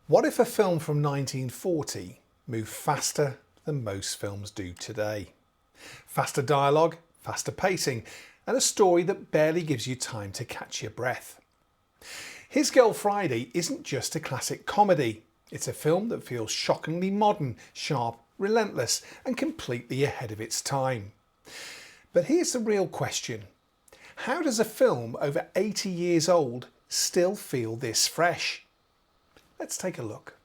What if a film from 1940 moved faster than most films do today? Faster dialogue, faster pacing, and a story that barely gives you time to catch your breath. His Girl Friday isn't just a classic comedy. It's a film that feels shockingly modern, sharp, relentless, and completely ahead of its time. But here's the real question. How does a film over 80 years old still feel this fresh? Let's take a look.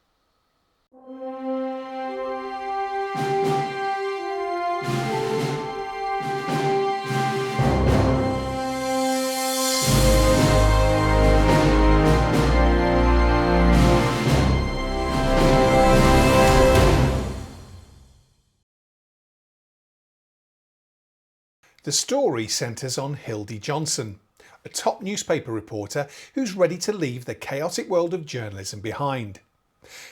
The story centres on Hildy Johnson, a top newspaper reporter who's ready to leave the chaotic world of journalism behind.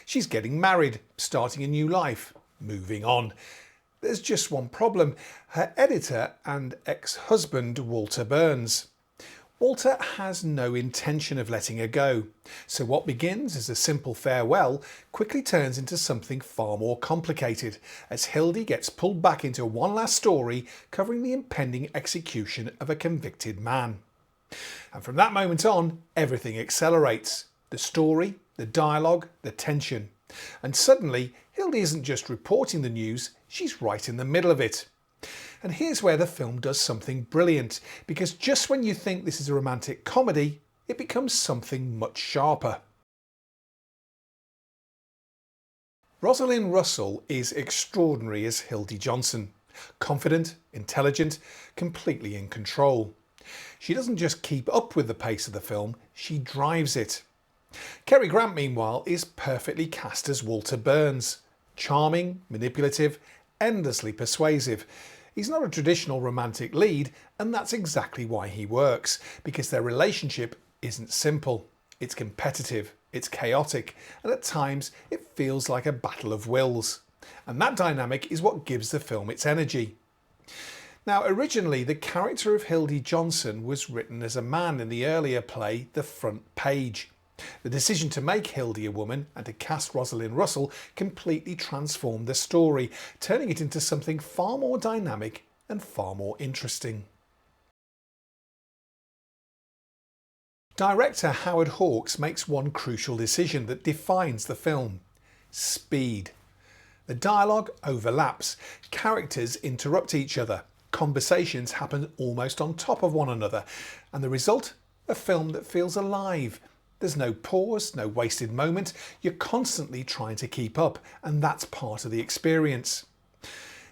She's getting married, starting a new life, moving on. There's just one problem: her editor and ex-husband Walter Burns. Walter has no intention of letting her go, so what begins as a simple farewell quickly turns into something far more complicated as Hildy gets pulled back into one last story covering the impending execution of a convicted man. And from that moment on, everything accelerates. The story, the dialogue, the tension. And suddenly, Hildy isn't just reporting the news, she's right in the middle of it. And here's where the film does something brilliant, because just when you think this is a romantic comedy, it becomes something much sharper. Rosalind Russell is extraordinary as Hildy Johnson. Confident, intelligent, completely in control. She doesn't just keep up with the pace of the film, she drives it. Cary Grant, meanwhile, is perfectly cast as Walter Burns. Charming, manipulative, endlessly persuasive. He's not a traditional romantic lead, and that's exactly why he works, because their relationship isn't simple. It's competitive, it's chaotic, and at times it feels like a battle of wills. And that dynamic is what gives the film its energy. Now, originally the character of Hildy Johnson was written as a man in the earlier play The Front Page. The decision to make Hildy a woman and to cast Rosalind Russell completely transformed the story, turning it into something far more dynamic and far more interesting. Director Howard Hawks makes one crucial decision that defines the film: speed. The dialogue overlaps, characters interrupt each other, conversations happen almost on top of one another, and the result? A film that feels alive. There's no pause, no wasted moment. You're constantly trying to keep up, and that's part of the experience.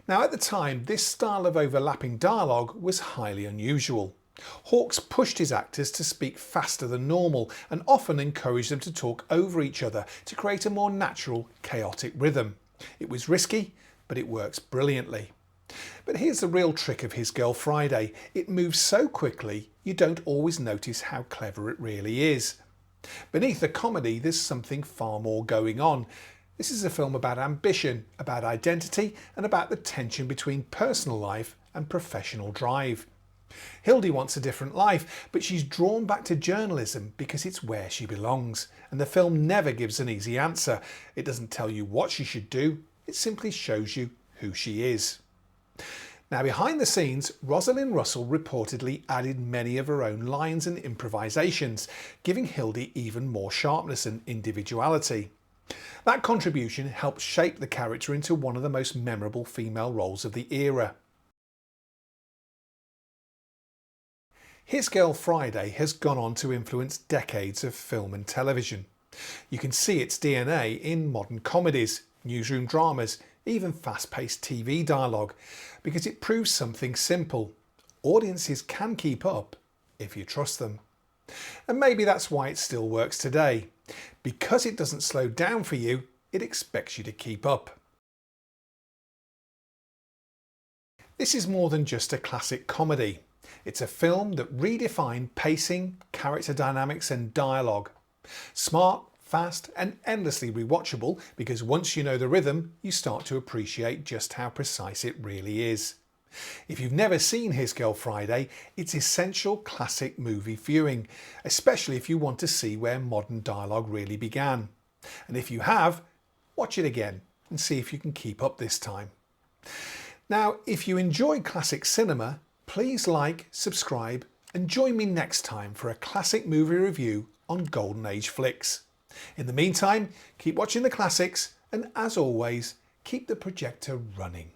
Now, at the time, this style of overlapping dialogue was highly unusual. Hawks pushed his actors to speak faster than normal and often encouraged them to talk over each other to create a more natural, chaotic rhythm. It was risky, but it works brilliantly. But here's the real trick of His Girl Friday. It moves so quickly, you don't always notice how clever it really is. Beneath the comedy, there's something far more going on. This is a film about ambition, about identity, and about the tension between personal life and professional drive. Hildy wants a different life, but she's drawn back to journalism because it's where she belongs, and the film never gives an easy answer. It doesn't tell you what she should do, it simply shows you who she is. Now, behind the scenes, Rosalind Russell reportedly added many of her own lines and improvisations, giving Hildy even more sharpness and individuality. That contribution helped shape the character into one of the most memorable female roles of the era. His Girl Friday has gone on to influence decades of film and television. You can see its DNA in modern comedies, newsroom dramas, even fast-paced TV dialogue, because it proves something simple: audiences can keep up if you trust them. And maybe that's why it still works today. Because it doesn't slow down for you, it expects you to keep up. This is more than just a classic comedy. It's a film that redefined pacing, character dynamics and dialogue. Smart, fast and endlessly rewatchable, because once you know the rhythm, you start to appreciate just how precise it really is. If you've never seen His Girl Friday, it's essential classic movie viewing, especially if you want to see where modern dialogue really began. And if you have, watch it again and see if you can keep up this time. Now, if you enjoy classic cinema, please like, subscribe and join me next time for a classic movie review on Golden Age flicks. In the meantime, keep watching the classics and as always, keep the projector running.